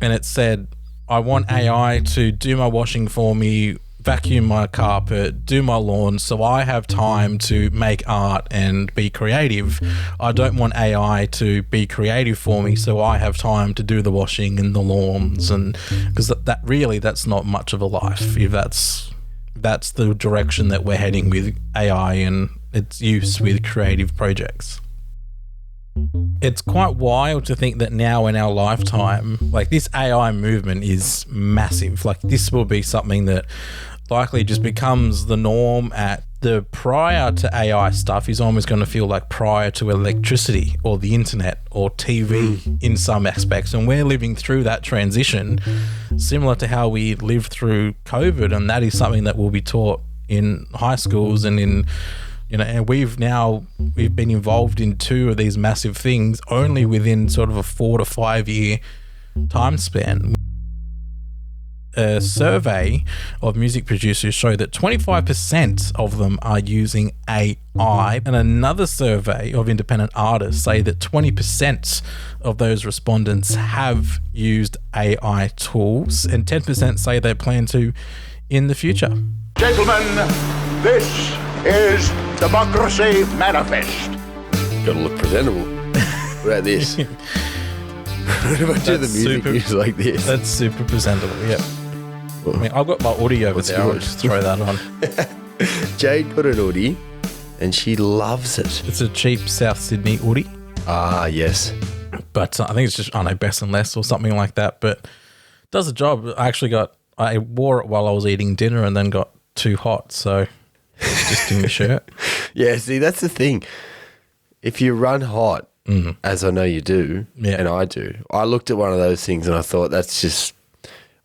and it said, I want AI to do my washing for me, vacuum my carpet, do my lawn, so I have time to make art and be creative. I don't want AI to be creative for me, so I have time to do the washing and the lawns, and because that's not much of a life if that's the direction that we're heading with AI and its use with creative projects. It's quite wild to think that now in our lifetime, like, this AI movement is massive. Like, this will be something that likely just becomes the norm. At the prior to AI stuff is almost going to feel like prior to electricity or the internet or TV in some aspects, and we're living through that transition similar to how we lived through COVID, and that is something that will be taught in high schools and in, and we've been involved in two of these massive things only within sort of a 4 to 5 year time span. A survey of music producers show that 25% of them are using AI, and another survey of independent artists say that 20% of those respondents have used AI tools, and 10% say they plan to in the future. Gentlemen, this is Democracy Manifest. Gotta look presentable. What about this? What if I do the music news like this? That's super presentable, yeah. I mean, I've got my audio over there. I'll just throw that on. Jade got an Audi, and she loves it. It's a cheap South Sydney Audi. Ah, yes. But I think it's just, Best and Less or something like that. But it does the job. I wore it while I was eating dinner and then got too hot, so it's just in my shirt. Yeah, see, that's the thing. If you run hot, as I know you do, and I do, I looked at one of those things and I thought,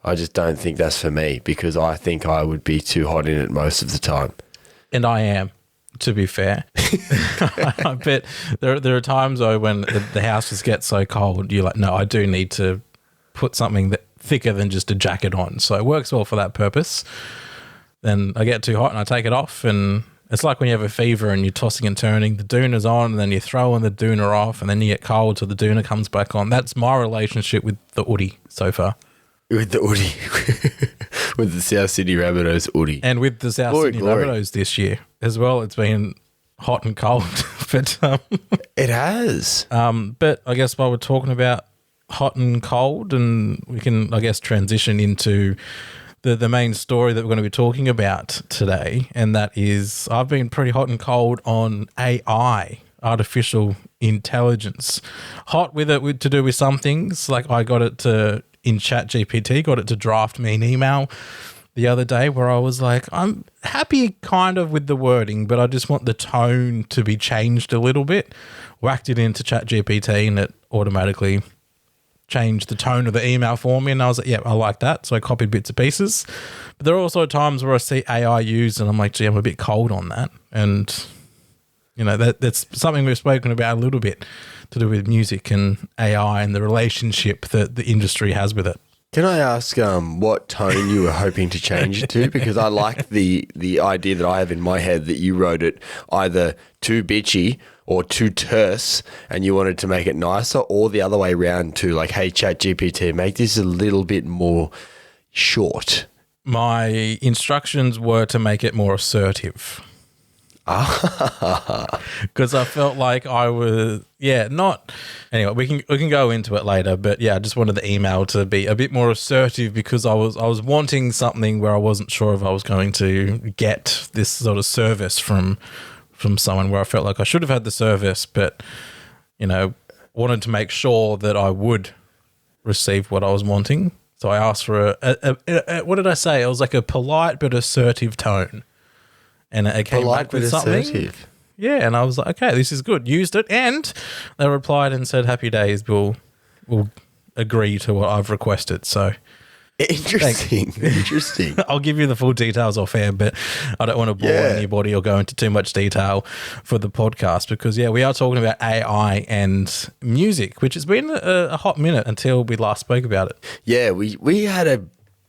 I just don't think that's for me, because I think I would be too hot in it most of the time. And I am, to be fair. I bet there are times though when the house just gets so cold, you're like, no, I do need to put something that thicker than just a jacket on. So it works well for that purpose. Then I get too hot and I take it off, and it's like when you have a fever and you're tossing and turning, the dooner's on and then you're throwing the dooner off and then you get cold so the dooner comes back on. That's my relationship with the Audi so far. With the Audi. With the South Sydney Rabbitohs Audi. And with the South Sydney Rabbitohs this year as well. It's been hot and cold. But it has. But I guess while we're talking about hot and cold, and we can, I guess, transition into the main story that we're going to be talking about today, and that is I've been pretty hot and cold on AI, artificial intelligence. Hot with it to do with some things, like I got it to... in ChatGPT, got it to draft me an email the other day where I was like, I'm happy kind of with the wording, but I just want the tone to be changed a little bit. Whacked it into ChatGPT and it automatically changed the tone of the email for me, and I was like, yeah, I like that. So I copied bits and pieces. But there are also times where I see AI used and I'm like, gee, I'm a bit cold on that. And, that's something we've spoken about a little bit to do with music and AI and the relationship that the industry has with it. Can I ask what tone you were hoping to change it to? Because I like the idea that I have in my head that you wrote it either too bitchy or too terse, and you wanted to make it nicer, or the other way around to like, hey, ChatGPT, make this a little bit more short. My instructions were to make it more assertive. Because I felt like I was, anyway, we can go into it later, but I just wanted the email to be a bit more assertive, because I was wanting something where I wasn't sure if I was going to get this sort of service from someone, where I felt like I should have had the service, but wanted to make sure that I would receive what I was wanting. So I asked for a what did I say? It was like a polite but assertive tone. And it came back with something. Assertive. Yeah, and I was like, okay, this is good. Used it, and they replied and said, happy days, we'll agree to what I've requested. So interesting. Interesting. I'll give you the full details off air, but I don't want to bore anybody or go into too much detail for the podcast, because, we are talking about AI and music, which has been a hot minute until we last spoke about it. Yeah, we had a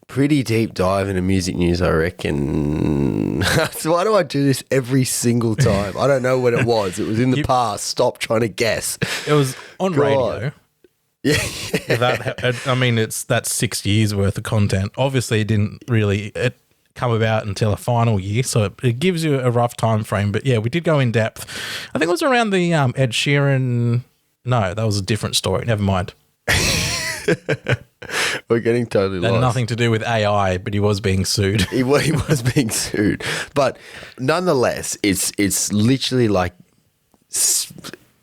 pretty deep dive into music news, I reckon. So why do I do this every single time? I don't know what it was. It was in the past. Stop trying to guess. It was on radio. Yeah. I mean, that's 6 years worth of content. Obviously, it didn't really come about until the final year, so it gives you a rough time frame. But yeah, we did go in depth. I think it was around the Ed Sheeran. No, that was a different story. Never mind. We're getting totally lost. Had nothing to do with AI, but he was being sued. He was being sued, but nonetheless, it's literally like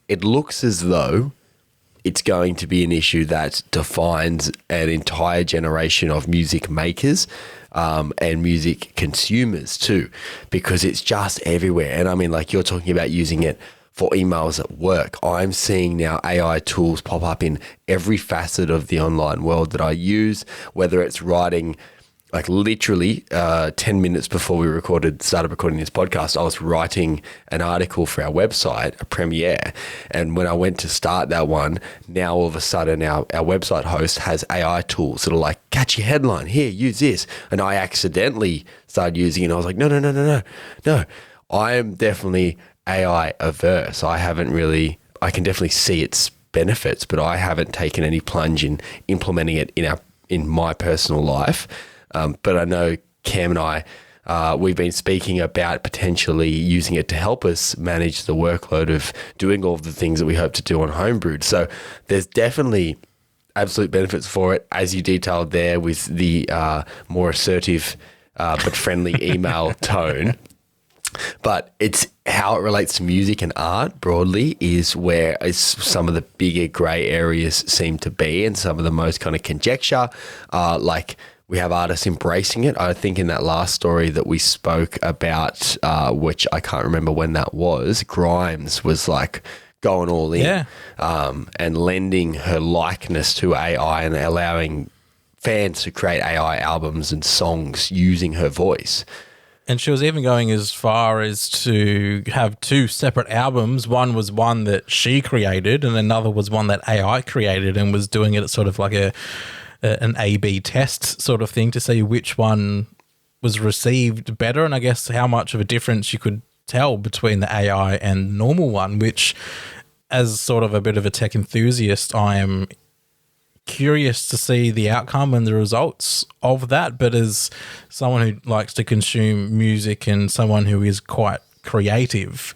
it looks as though it's going to be an issue that defines an entire generation of music makers and music consumers too, because it's just everywhere. And I mean, like you're talking about using it for emails at work. I'm seeing now AI tools pop up in every facet of the online world that I use, whether it's writing. Like literally 10 minutes before we started recording this podcast, I was writing an article for our website, a premiere. And when I went to start that one, now all of a sudden our website host has AI tools that are like, catchy headline, here, use this. And I accidentally started using it. And I was like, no. I am definitely AI averse. I can definitely see its benefits, but I haven't taken any plunge in implementing it in my personal life. But I know Cam and I, we've been speaking about potentially using it to help us manage the workload of doing all of the things that we hope to do on Homebrewed. So there's definitely absolute benefits for it, as you detailed there with the more assertive but friendly email tone. But it's how it relates to music and art broadly is where some of the bigger grey areas seem to be, and some of the most kind of conjecture, like we have artists embracing it. I think in that last story that we spoke about, which I can't remember when that was, Grimes was like going all in and lending her likeness to AI and allowing fans to create AI albums and songs using her voice. And she was even going as far as to have two separate albums. One was one that she created and another was one that AI created, and was doing it sort of like an A/B test sort of thing to see which one was received better, and I guess how much of a difference you could tell between the AI and normal one, which as sort of a bit of a tech enthusiast, I am curious to see the outcome and the results of that. But as someone who likes to consume music and someone who is quite creative,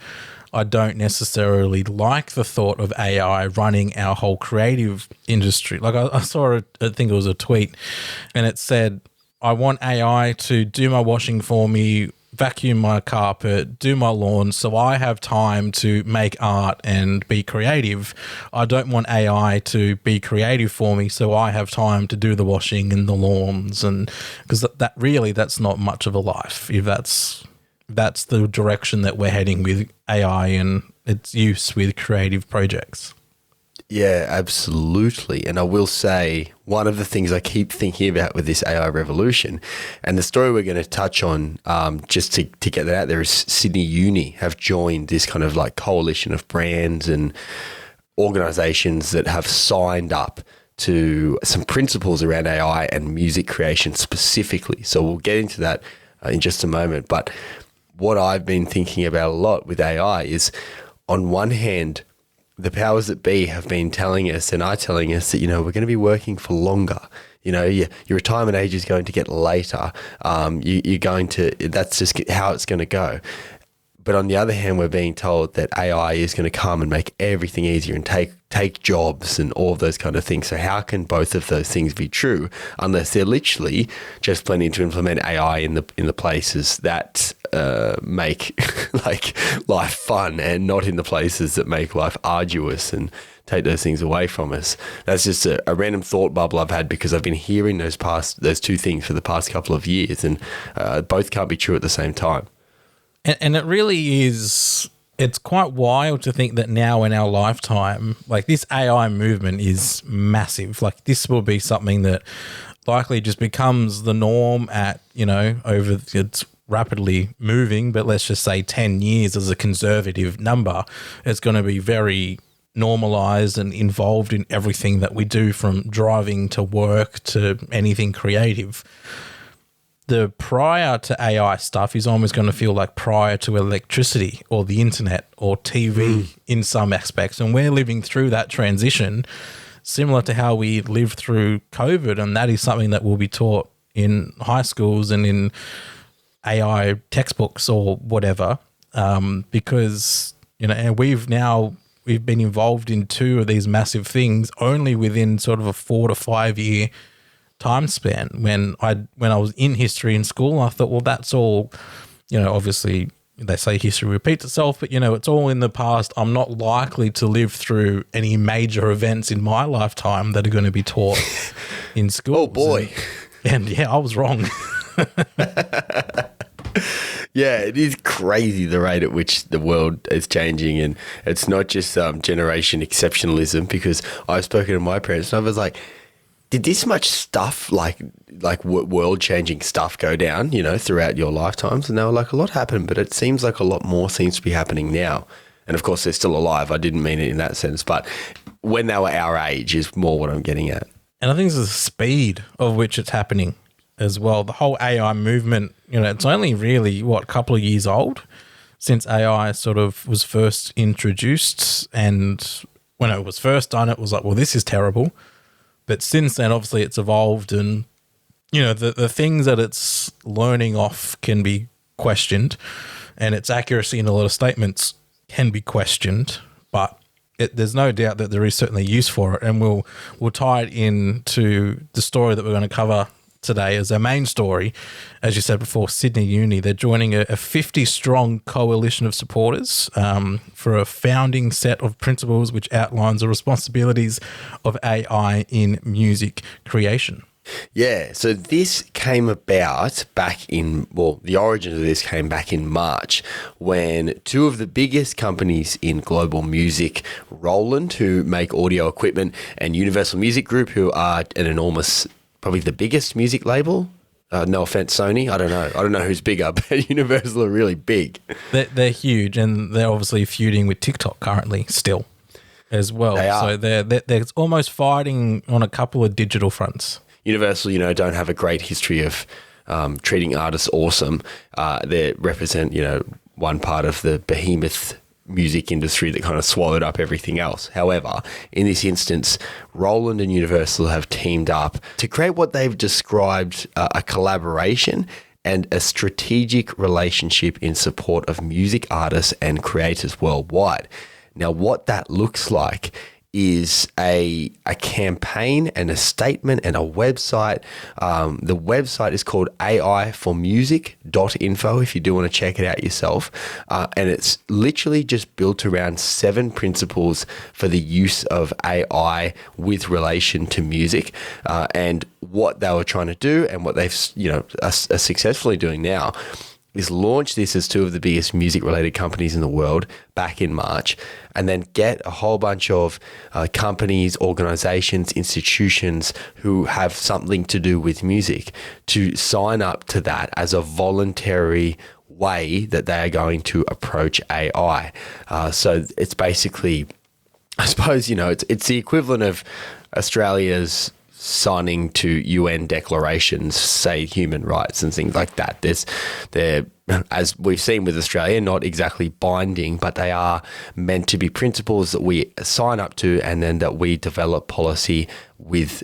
I don't necessarily like the thought of AI running our whole creative industry. Like I saw, I think it was a tweet, and it said, I want AI to do my washing for me, vacuum my carpet, do my lawn, so I have time to make art and be creative. I don't want AI to be creative for me, so I have time to do the washing and the lawns. And because that's not much of a life if that's the direction that we're heading with AI and its use with creative projects. Yeah, absolutely. And I will say one of the things I keep thinking about with this AI revolution, and the story we're going to touch on just to get that out there, is Sydney Uni have joined this kind of like coalition of brands and organizations that have signed up to some principles around AI and music creation specifically. So we'll get into that in just a moment. But what I've been thinking about a lot with AI is, on one hand, the powers that be have been telling us and are telling us that, we're going to be working for longer. Your retirement age is going to get later. That's just how it's going to go. But on the other hand, we're being told that AI is going to come and make everything easier and take jobs and all of those kind of things. So how can both of those things be true unless they're literally just planning to implement AI in the places that make like life fun, and not in the places that make life arduous and take those things away from us? That's just a random thought bubble I've had, because I've been hearing those two things for the past couple of years, and both can't be true at the same time. And it really is, it's quite wild to think that now in our lifetime, like this AI movement is massive. Like this will be something that likely just becomes the norm at, it's rapidly moving, but let's just say 10 years as a conservative number. It's going to be very normalized and involved in everything that we do, from driving to work to anything creative. The prior to AI stuff is almost going to feel like prior to electricity or the internet or TV in some aspects. And we're living through that transition. similar to how we lived through COVID, and that is something that will be taught in high schools and in AI textbooks or whatever, because, you know, and we've been involved in two of these massive things only within sort of a 4 to 5 year time span. When I was in history in school, I thought, well, that's all, you know, obviously they say history repeats itself, but, you know, it's all in the past. I'm not likely to live through any major events in my lifetime that are going to be taught in school. Oh, boy. And yeah, I was wrong. Yeah, it is crazy the rate at which the world is changing, and it's not just generation exceptionalism, because I've spoken to my parents and I was like, did this much stuff, like world-changing stuff go down, you know, throughout your lifetimes? And they were like, a lot happened, but it seems like a lot more seems to be happening now. And of course, they're still alive. I didn't mean it in that sense, but when they were our age is more what I'm getting at. And I think it's the speed of which it's happening as well. The whole AI movement, you know, it's only really, a couple of years old since AI sort of was first introduced. And when it was first done, it was like, well, this is terrible. But since then, obviously, it's evolved, and, you know, the things that it's learning off can be questioned, and its accuracy in a lot of statements can be questioned, but there's no doubt that there is certainly use for it. And we'll tie it into the story that we're going to cover today as our main story. As you said before, Sydney Uni, they're joining a 50-strong coalition of supporters for a founding set of principles which outlines the responsibilities of AI in music creation. Yeah, so this came about the origins of this came back in March, when two of the biggest companies in global music, Roland, who make audio equipment, and Universal Music Group, who are an enormous, probably the biggest music label. No offense, Sony. I don't know who's bigger, but Universal are really big. They're huge, and they're obviously feuding with TikTok currently still as well. They are. So they're almost fighting on a couple of digital fronts. Universal, you know, don't have a great history of treating artists awesome. They represent, you know, one part of the behemoth music industry that kind of swallowed up everything else. However, in this instance, Roland and Universal have teamed up to create what they've described a collaboration and a strategic relationship in support of music artists and creators worldwide. Now, what that looks like is a campaign and a statement and a website. The website is called aiformusic.info if you do want to check it out yourself. And it's literally just built around 7 principles for the use of AI with relation to music, and what they were trying to do, and what they've, you know, are successfully doing now is launch this as two of the biggest music-related companies in the world back in March, and then get a whole bunch of companies, organizations, institutions who have something to do with music to sign up to that as a voluntary way that they are going to approach AI. So it's basically, I suppose, you know, it's the equivalent of Australia's signing to UN declarations, say human rights and things like that. They're, as we've seen with Australia, not exactly binding, but they are meant to be principles that we sign up to, and then that we develop policy with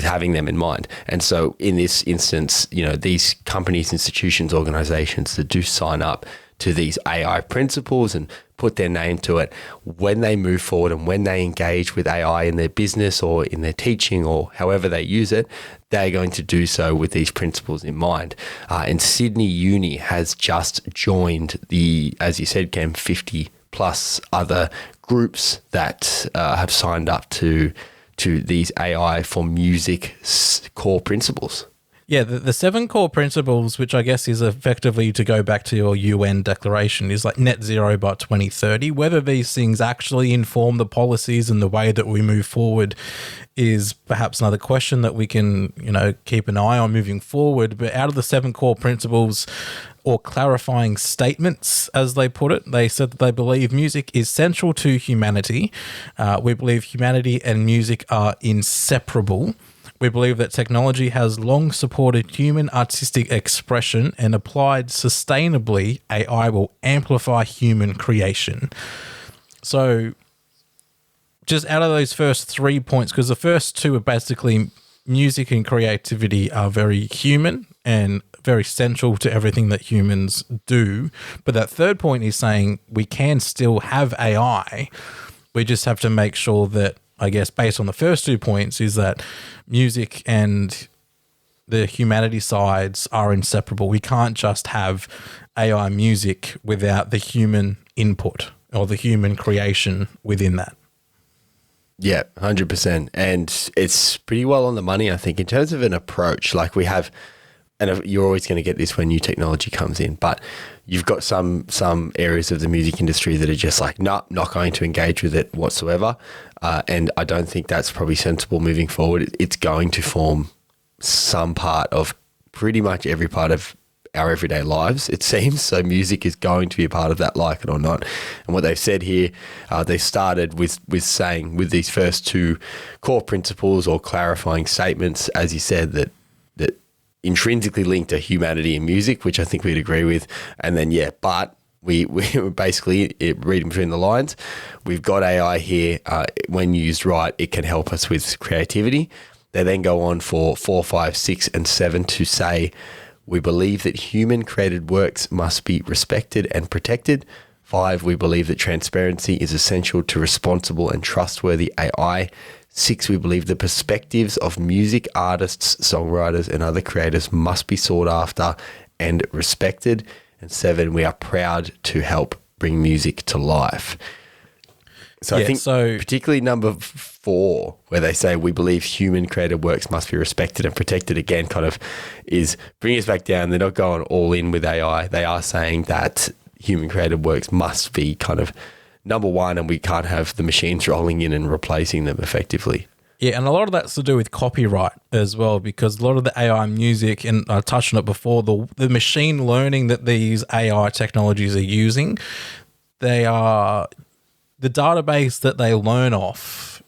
having them in mind. And so in this instance, you know, these companies, institutions, organizations that do sign up to these AI principles and put their name to it, when they move forward and when they engage with AI in their business or in their teaching or however they use it, they're going to do so with these principles in mind. And Sydney Uni has just joined the, as you said, Cam, 50 plus other groups that have signed up to these AI for music core principles. Yeah, the 7 core principles, which I guess is effectively, to go back to your UN declaration, is like net zero by 2030. Whether these things actually inform the policies and the way that we move forward is perhaps another question that we can, you know, keep an eye on moving forward. But out of the 7 core principles, or clarifying statements, as they put it, they said that they believe music is central to humanity. We believe humanity and music are inseparable. We believe that technology has long supported human artistic expression, and applied sustainably, AI will amplify human creation. So just out of those first 3 points, because the first two are basically music and creativity are very human and very central to everything that humans do. But that third point is saying we can still have AI. We just have to make sure that, I guess, based on the first 2 points, is that music and the humanity sides are inseparable. We can't just have AI music without the human input or the human creation within that. Yeah, 100%. And it's pretty well on the money, I think, in terms of an approach. Like we have, and you're always going to get this when new technology comes in, but you've got some areas of the music industry that are just like, nah, not going to engage with it whatsoever. And I don't think that's probably sensible moving forward. It's going to form some part of pretty much every part of our everyday lives, it seems. So music is going to be a part of that, like it or not. And what they've said here, they started with saying, with these first two core principles or clarifying statements, as you said, that intrinsically linked to humanity and music, which I think we'd agree with. And then, yeah, but we basically, reading between the lines, we've got AI here. When used right, it can help us with creativity. They then go on for 4, 5, 6, and 7 to say, we believe that human-created works must be respected and protected. 5, we believe that transparency is essential to responsible and trustworthy AI. 6, we believe the perspectives of music artists, songwriters, and other creators must be sought after and respected. And 7, we are proud to help bring music to life. So I think particularly number 4, where they say we believe human-created works must be respected and protected, again, kind of is bringing us back down. They're not going all in with AI. They are saying that human-created works must be kind of number 1, and we can't have the machines rolling in and replacing them effectively. Yeah, and a lot of that's to do with copyright as well, because a lot of the AI music, and I touched on it before, the machine learning that these AI technologies are using, the database that they learn off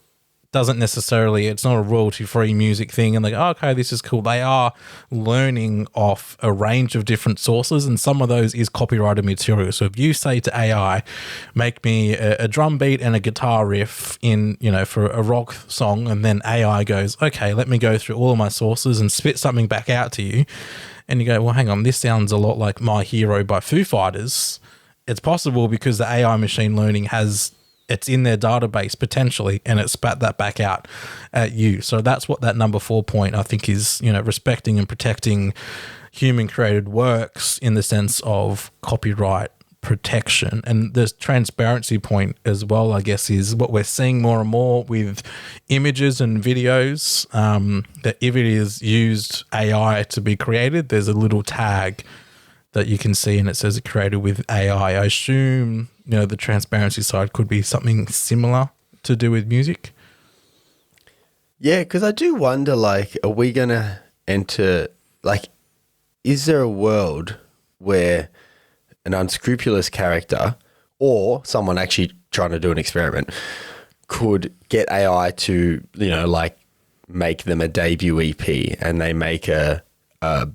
doesn't necessarily, it's not a royalty-free music thing and like, oh, okay, this is cool. They are learning off a range of different sources, and some of those is copyrighted material. So if you say to AI, make me a drum beat and a guitar riff for a rock song, and then AI goes, okay, let me go through all of my sources and spit something back out to you. And you go, well, hang on, this sounds a lot like My Hero by Foo Fighters. It's possible because the AI machine learning it's in their database potentially, and it spat that back out at you. So that's what that number 4 point, I think, is, respecting and protecting human created works in the sense of copyright protection. And the transparency point as well, I guess, is what we're seeing more and more with images and videos, that if it is used AI to be created, there's a little tag that you can see and it says it created with AI. I assume, the transparency side could be something similar to do with music. Yeah, because I do wonder, are we going to enter, is there a world where an unscrupulous character or someone actually trying to do an experiment could get AI to, make them a debut EP, and they make a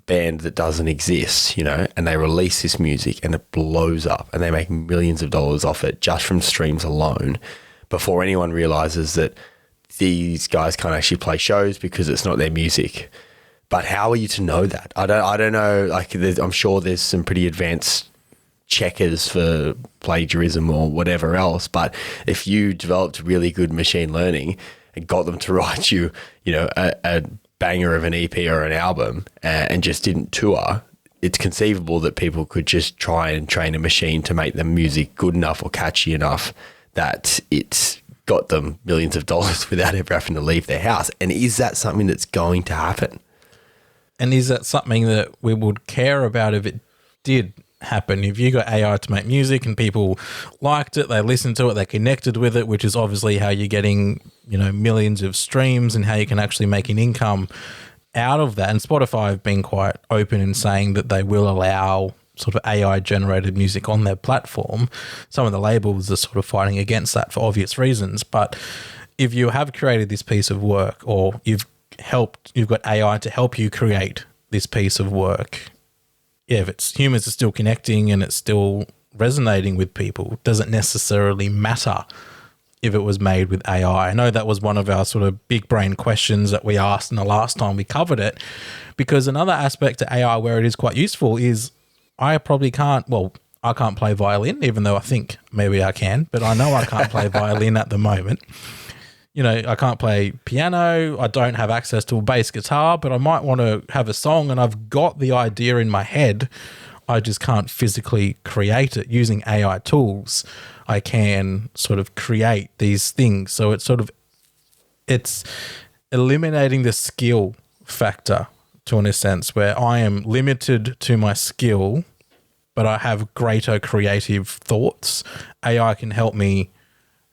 band that doesn't exist, and they release this music and it blows up and they make millions of dollars off it just from streams alone before anyone realizes that these guys can't actually play shows because it's not their music. But how are you to know that? I don't know. I'm sure there's some pretty advanced checkers for plagiarism or whatever else. But if you developed really good machine learning and got them to write you, a banger of an EP or an album and just didn't tour, it's conceivable that people could just try and train a machine to make the music good enough or catchy enough that it's got them millions of dollars without ever having to leave their house. And is that something that's going to happen? And is that something that we would care about if it did happen? If you got AI to make music and people liked it, they listened to it, they connected with it, which is obviously how you're getting, millions of streams and how you can actually make an income out of that. And Spotify have been quite open in saying that they will allow sort of AI generated music on their platform. Some of the labels are sort of fighting against that for obvious reasons. But if you have created this piece of work, or you've got AI to help you create this piece of work, if it's humans are still connecting and it's still resonating with people, doesn't necessarily matter if it was made with AI? I know that was one of our sort of big brain questions that we asked in the last time we covered it, because another aspect to AI where it is quite useful is I can't play violin, even though I think maybe I can, but I know I can't play violin at the moment. You know, I can't play piano. I don't have access to a bass guitar, but I might want to have a song and I've got the idea in my head. I just can't physically create it. Using AI tools, I can sort of create these things. So it's eliminating the skill factor to an sense where I am limited to my skill, but I have greater creative thoughts. AI can help me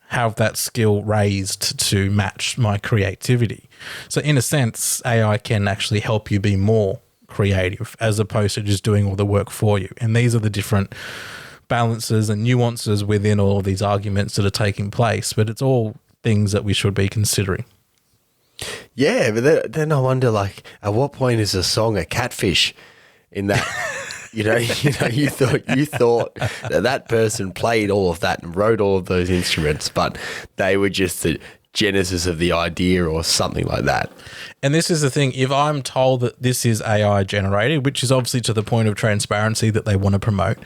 have that skill raised to match my creativity. So in a sense, AI can actually help you be more creative as opposed to just doing all the work for you. And these are the different balances and nuances within all of these arguments that are taking place, but it's all things that we should be considering. Yeah, but then I wonder, like, at what point is a song a catfish in that? You thought that person played all of that and wrote all of those instruments, but they were just the genesis of the idea or something like that. And this is the thing, if I'm told that this is AI generated, which is obviously to the point of transparency that they want to promote,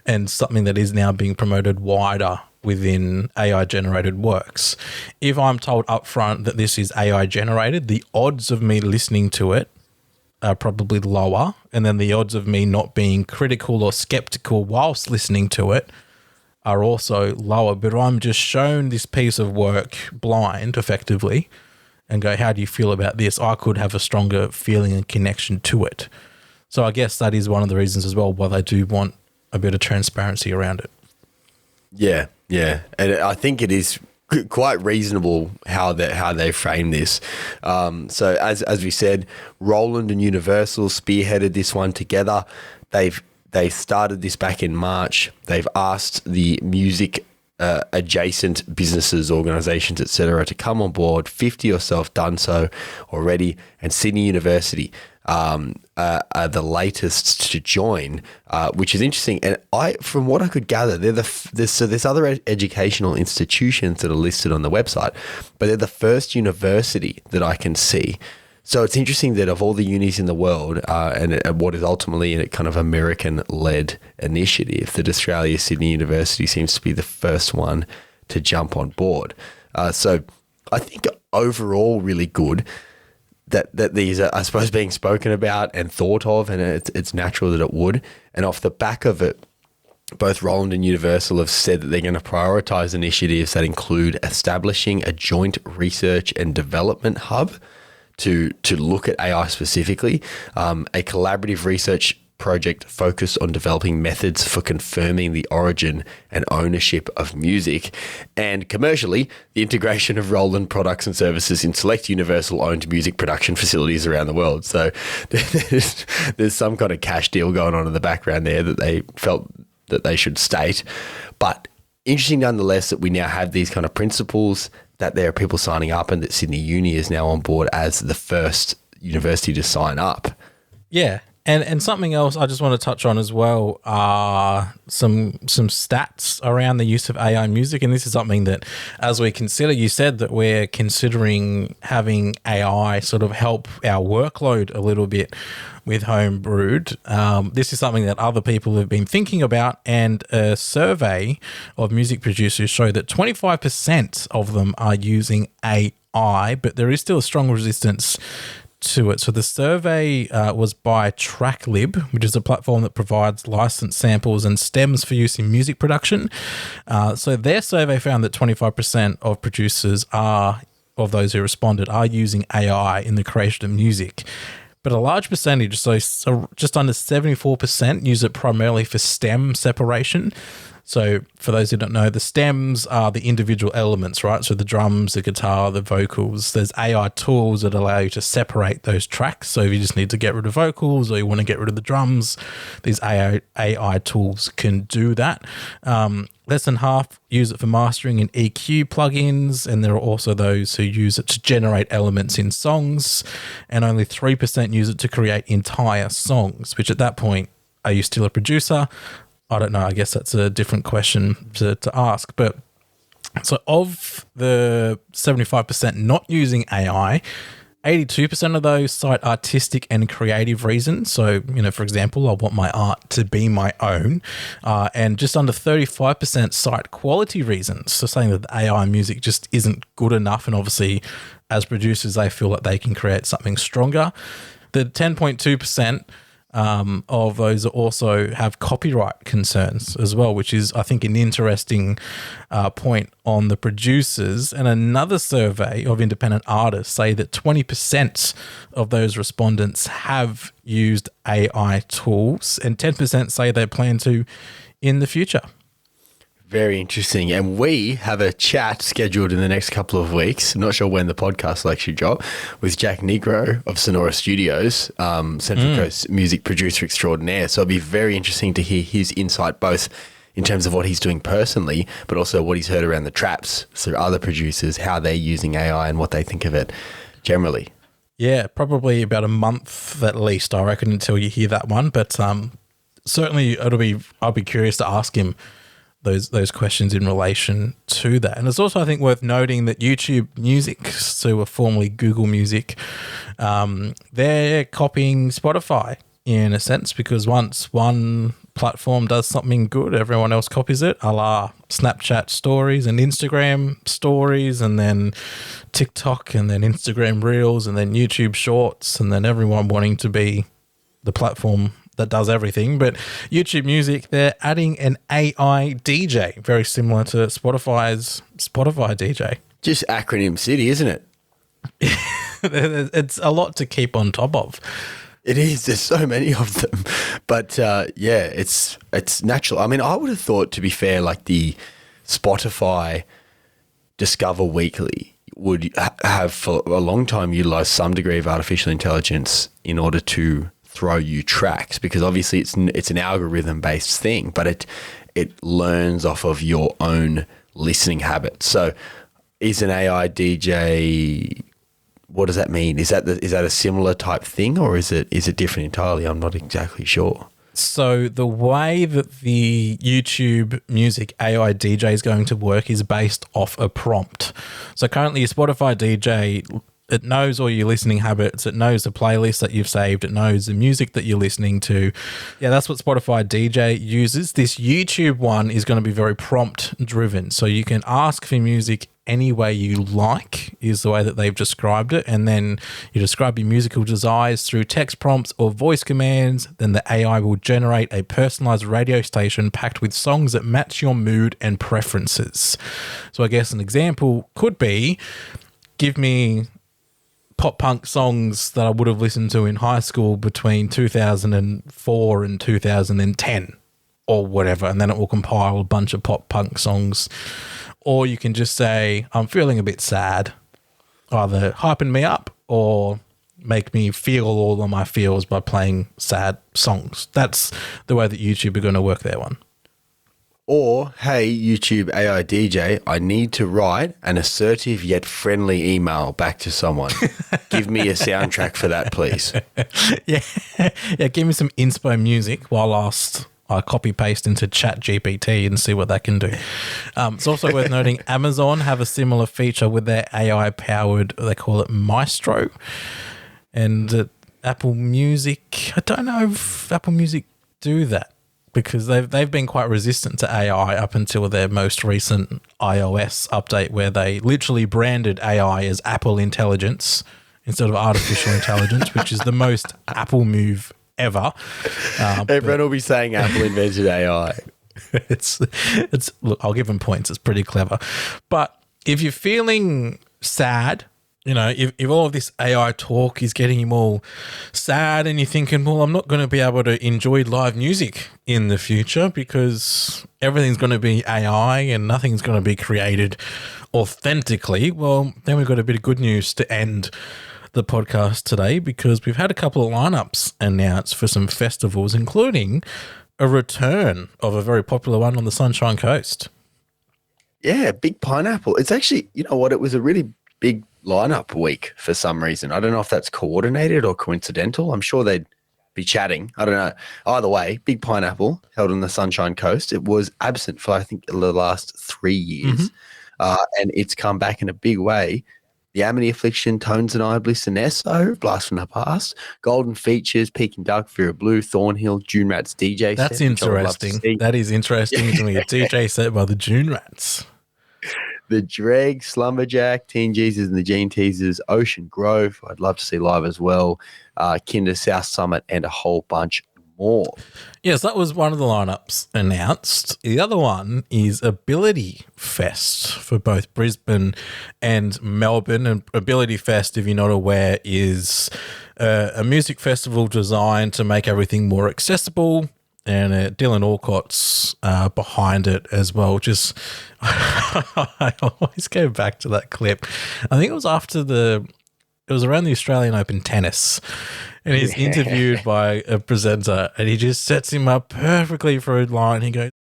and something that is now being promoted wider within AI generated works, if I'm told upfront that this is AI generated, the odds of me listening to it are probably lower, and then the odds of me not being critical or skeptical whilst listening to it are also lower. But I'm just shown this piece of work blind, effectively, and go, how do you feel about this? I could have a stronger feeling and connection to it. So I guess that is one of the reasons as well why they do want a bit of transparency around it. Yeah. And I think it is quite reasonable how they frame this. So as we said, Roland and Universal spearheaded this one together. They started this back in March. They've asked the music adjacent businesses, organizations, etc., to come on board. 50 or so have done so already, and Sydney University are the latest to join, which is interesting. And from what I could gather, there's other educational institutions that are listed on the website, but they're the first university that I can see. So it's interesting that of all the unis in the world, and what is ultimately a kind of American-led initiative, that Australia Sydney University seems to be the first one to jump on board. So I think overall really good that these are, I suppose, being spoken about and thought of, and it's natural that it would. And off the back of it, both Roland and Universal have said that they're going to prioritise initiatives that include establishing a joint research and development hub to look at AI specifically, a collaborative research project focused on developing methods for confirming the origin and ownership of music, and commercially, the integration of Roland products and services in select Universal-owned music production facilities around the world. So there's some kind of cash deal going on in the background there that they felt that they should state. But interesting nonetheless that we now have these kind of principles, that there are people signing up, and that Sydney Uni is now on board as the first university to sign up. Yeah. And something else I just want to touch on as well are some stats around the use of AI music. And this is something that, as we consider, you said that we're considering having AI sort of help our workload a little bit with Homebrewed. This is something that other people have been thinking about, and a survey of music producers show that 25% of them are using AI, but there is still a strong resistance to it. So the survey was by TrackLib, which is a platform that provides licensed samples and stems for use in music production. So their survey found that 25% of producers of those who responded are using AI in the creation of music. But a large percentage, so just under 74%, use it primarily for stem separation. So for those who don't know, the stems are the individual elements, right? So the drums, the guitar, the vocals. There's AI tools that allow you to separate those tracks. So if you just need to get rid of vocals or you want to get rid of the drums, these AI tools can do that. Less than half use it for mastering and EQ plugins, and there are also those who use it to generate elements in songs, and only 3% use it to create entire songs, which at that point, are you still a producer? I don't know. I guess that's a different question to ask. But So of the 75% not using AI, 82% of those cite artistic and creative reasons. So, for example, I want my art to be my own. And just under 35% cite quality reasons. So saying that the AI music just isn't good enough. And obviously, as producers, they feel that they can create something stronger. The 10.2% of those also have copyright concerns as well, which is, I think, an interesting point on the producers. And another survey of independent artists say that 20% of those respondents have used AI tools, and 10% say they plan to in the future. Very interesting. And we have a chat scheduled in the next couple of weeks. I'm not sure when the podcast will actually drop, with Jack Negro of Sonora Studios, Central Coast music producer extraordinaire. So it'll be very interesting to hear his insight, both in terms of what he's doing personally, but also what he's heard around the traps, so other producers, how they're using AI and what they think of it generally. Yeah, probably about a month at least, I reckon, until you hear that one. But certainly I'll be curious to ask him those questions in relation to that. And it's also, I think, worth noting that YouTube Music, so formerly Google Music, they're copying Spotify in a sense, because once one platform does something good, everyone else copies it, a la Snapchat stories and Instagram stories, and then TikTok, and then Instagram Reels, and then YouTube Shorts, and then everyone wanting to be the platform that does everything. But YouTube Music, they're adding an AI DJ, very similar to Spotify's Spotify DJ. Just acronym city, isn't it? It's a lot to keep on top of. It is. There's so many of them. But yeah, it's natural. I mean, I would have thought, to be fair, like the Spotify Discover Weekly would have for a long time utilized some degree of artificial intelligence in order to throw you tracks, because obviously it's an algorithm based thing, but it learns off of your own listening habits. So is an AI DJ, what does that mean? Is that a similar type thing, or is it different entirely? I'm not exactly sure. So the way that the YouTube Music AI DJ is going to work is based off a prompt. So currently a Spotify DJ, it knows all your listening habits. It knows the playlist that you've saved. It knows the music that you're listening to. Yeah, that's what Spotify DJ uses. This YouTube one is going to be very prompt driven. So you can ask for music any way you like, is the way that they've described it. And then you describe your musical desires through text prompts or voice commands. Then the AI will generate a personalized radio station packed with songs that match your mood and preferences. So I guess an example could be, give me pop punk songs that I would have listened to in high school between 2004 and 2010 or whatever, and then it will compile a bunch of pop punk songs. Or you can just say, I'm feeling a bit sad, either hyping me up or make me feel all of my feels by playing sad songs. That's the way that YouTube are going to work their one. Or, hey, YouTube AI DJ, I need to write an assertive yet friendly email back to someone. Give me a soundtrack for that, please. Yeah, give me some inspo music whilst I copy paste into ChatGPT and see what that can do. It's also worth noting Amazon have a similar feature with their AI powered, they call it Maestro. And Apple Music, I don't know if Apple Music do that, because they've been quite resistant to AI up until their most recent iOS update, where they literally branded AI as Apple Intelligence instead of artificial intelligence, which is the most Apple move ever. Everyone will be saying Apple invented AI. It's look, I'll give them points. It's pretty clever. But if you're feeling sad, if all of this AI talk is getting you all sad and you're thinking, well, I'm not going to be able to enjoy live music in the future because everything's going to be AI and nothing's going to be created authentically, well, then we've got a bit of good news to end the podcast today, because we've had a couple of lineups announced for some festivals, including a return of a very popular one on the Sunshine Coast. Yeah, Big Pineapple. It's actually, you know what, it was a really big lineup week for some reason. I don't know if that's coordinated or coincidental. I'm sure they'd be chatting. I don't know. Either way, Big Pineapple held on the Sunshine Coast. It was absent for, I think, the last 3 years. and it's come back in a big way. The Amity Affliction, Tones and I, Bliss and Esso, Blast from the Past, Golden Features, Peking Duck, Vera Blue, Thornhill, June Rats DJ That's set, which I would love to interesting. see. That is interesting to me. A DJ set by the June Rats. The Dreg, Slumberjack, Teen Jesus and the Gene Teasers, Ocean Grove, I'd love to see live as well, Kinder South Summit, and a whole bunch more. Yes, that was one of the lineups announced. The other one is Ability Fest for both Brisbane and Melbourne. And Ability Fest, if you're not aware, is a music festival designed to make everything more accessible. And Dylan Alcott's behind it as well. Just I always go back to that clip. I think it was it was around the Australian Open tennis, and he's interviewed by a presenter, and he just sets him up perfectly for a line. He goes,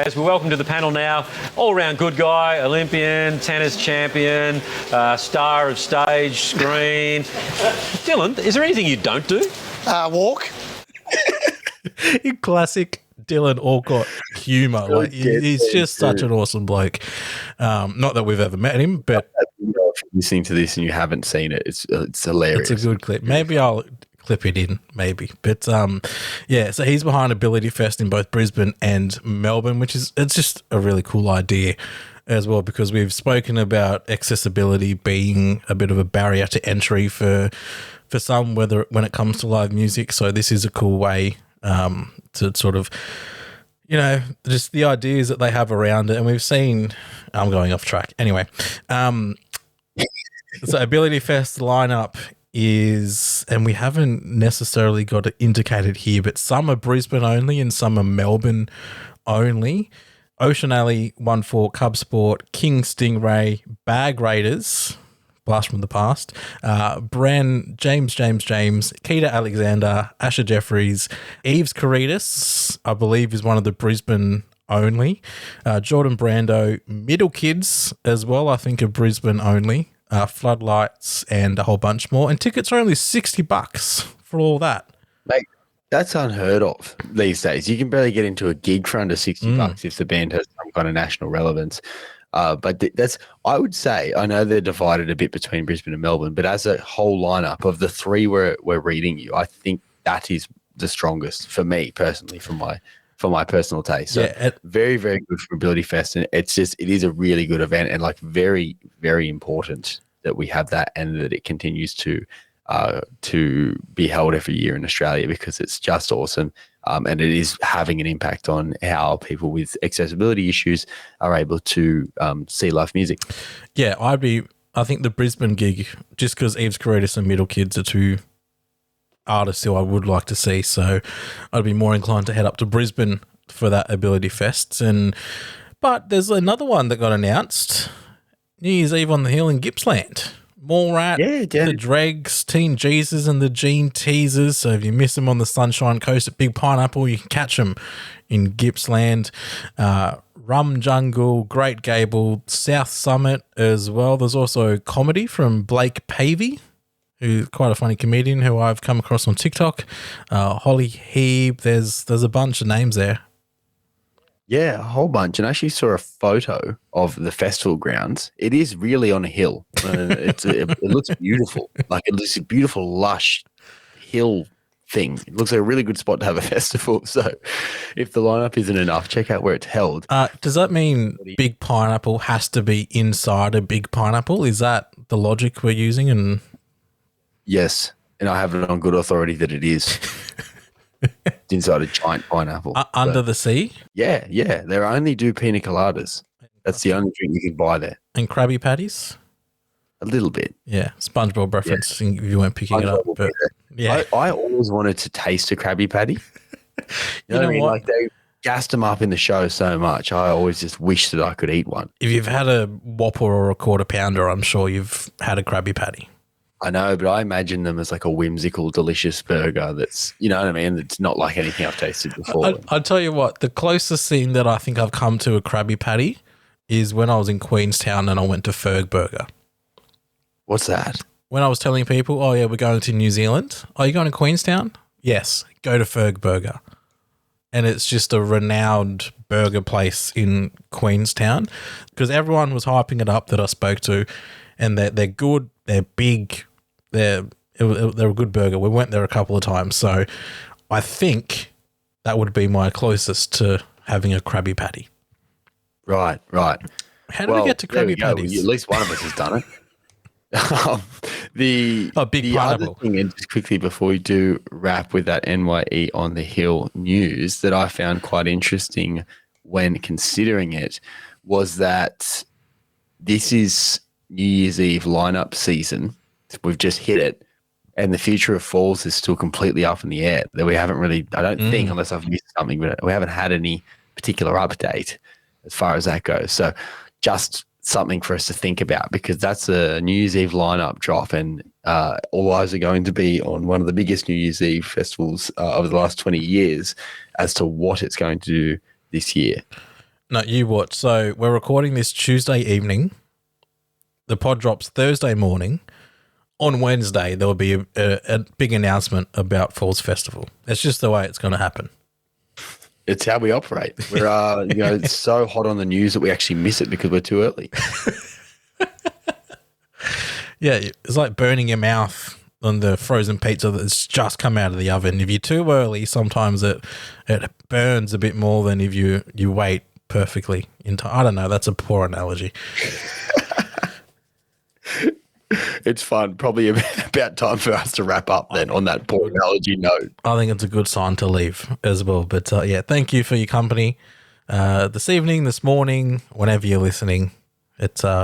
as we welcome to the panel now, all-round good guy, Olympian, tennis champion, star of stage, screen. Dylan, is there anything you don't do? Walk. classic Dylan Alcott humour. Like, he's just such an awesome bloke. Not that we've ever met him, but If you're listening to this and you haven't seen it, it's hilarious. it's a good clip. Maybe I'll clip it in, maybe. But yeah, so he's behind Ability Fest in both Brisbane and Melbourne, it's just a really cool idea as well, because we've spoken about accessibility being a bit of a barrier to entry for some, when it comes to live music. So this is a cool way to sort of, just the ideas that they have around it. And we've seen, I'm going off track. Anyway, so Ability Fest lineup is, and we haven't necessarily got it indicated here, but some are Brisbane only and some are Melbourne only. Ocean Alley 1-4, Cub Sport, King Stingray, Bag Raiders, Blast from the Past, Bran, James, Keita Alexander, Asher Jeffries, Eves Caritas, I believe is one of the Brisbane only, Jordan Brando, Middle Kids as well, I think are Brisbane only, Floodlights, and a whole bunch more. And tickets are only $60 for all that. Mate, that's unheard of these days. You can barely get into a gig for under $60 if the band has some kind of national relevance. But that's, I would say, I know they're divided a bit between Brisbane and Melbourne, but as a whole lineup of the three we're reading you, I think that is the strongest for me personally, for my personal taste. So very, very good for Ability Fest, and it is a really good event, and like very, very important that we have that and that it continues to be held every year in Australia, because it's just awesome. And it is having an impact on how people with accessibility issues are able to see live music. Yeah, I think the Brisbane gig, just because Eves Caritas and Middle Kids are two artists who I would like to see, so I'd be more inclined to head up to Brisbane for that Ability Fest. But there's another one that got announced, New Year's Eve on the Hill in Gippsland. Mallrat, the Dregs, Teen Jesus and the Gene Teasers. So if you miss them on the Sunshine Coast at Big Pineapple, you can catch them in Gippsland. Rum Jungle, Great Gable, South Summit as well. There's also comedy from Blake Pavey, who's quite a funny comedian who I've come across on TikTok. Holly Heeb. There's a bunch of names there. Yeah, a whole bunch. And I actually saw a photo of the festival grounds. It is really on a hill. It looks beautiful. Like, it looks a beautiful, lush hill thing. It looks like a really good spot to have a festival. So if the lineup isn't enough, check out where it's held. Does that mean Big Pineapple has to be inside a Big Pineapple? Is that the logic we're using? And yes, and I have it on good authority that it is. It's inside a giant pineapple. Under the sea? Yeah. They only do pina coladas. That's the only drink you can buy there. And Krabby Patties? A little bit. Yeah, SpongeBob reference if you weren't picking it up. But yeah. I always wanted to taste a Krabby Patty. You know what I mean? Like, they gassed them up in the show so much. I always just wish that I could eat one. If you've had a Whopper or a Quarter Pounder, I'm sure you've had a Krabby Patty. I know, but I imagine them as like a whimsical, delicious burger that's, you know what I mean? It's not like anything I've tasted before. I'll tell you what, the closest thing that I think I've come to a Krabby Patty is when I was in Queenstown and I went to Ferg Burger. What's that? When I was telling people, oh yeah, we're going to New Zealand. Oh, you going to Queenstown? Yes, go to Ferg Burger. and it's just a renowned burger place in Queenstown, because everyone was hyping it up that I spoke to, and they're good, they're big, they're a good burger. We went there a couple of times, so I think that would be my closest to having a Krabby Patty. Right. How did we get to Krabby Patties? At least one of us has done it. Big the pineapple. other thing, and just quickly before we do wrap with that NYE on the Hill news that I found quite interesting when considering it, was that this is New Year's Eve lineup season. We've just hit it, and the future of Falls is still completely up in the air. That we haven't really, I don't think, unless I've missed something, but we haven't had any particular update as far as that goes. So just something for us to think about, because that's a New Year's Eve lineup drop, and all eyes are going to be on one of the biggest New Year's Eve festivals over the last 20 years as to what it's going to do this year. No, you watch. So we're recording this Tuesday evening. The pod drops Thursday morning. On Wednesday, there will be a big announcement about Falls Festival. It's just the way it's going to happen. It's how we operate. We're, it's so hot on the news that we actually miss it because we're too early. Yeah, it's like burning your mouth on the frozen pizza that's just come out of the oven. If you're too early, sometimes it burns a bit more than if you wait perfectly in time. I don't know. That's a poor analogy. It's fun. Probably about time for us to wrap up then on that poor analogy note. I think it's a good sign to leave as well. But yeah, thank you for your company this evening, this morning, whenever you're listening.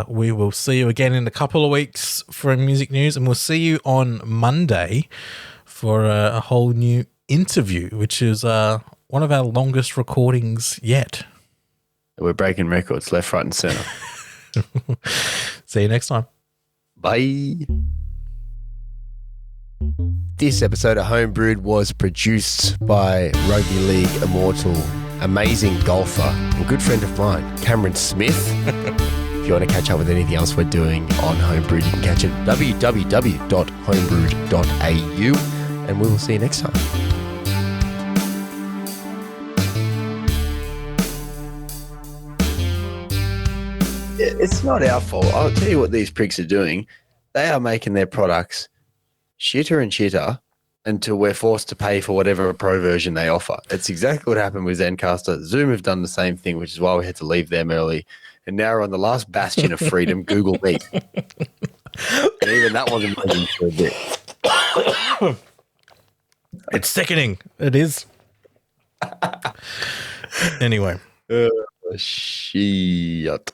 We will see you again in a couple of weeks for music news, and we'll see you on Monday for a whole new interview, which is one of our longest recordings yet. We're breaking records left, right, and center. See you next time. Bye. This episode of Homebrewed was produced by Rugby League immortal, amazing golfer, and good friend of mine, Cameron Smith. If you want to catch up with anything else we're doing on Homebrewed, you can catch it at www.homebrewed.au, and we will see you next time. It's not our fault. I'll tell you what these pricks are doing. They are making their products shitter and shitter until we're forced to pay for whatever pro version they offer. It's exactly what happened with Zencaster. Zoom have done the same thing, which is why we had to leave them early. And now we're on the last bastion of freedom, Google Meet. And even that wasn't working for a bit. It's sickening. It is. Anyway. Shit.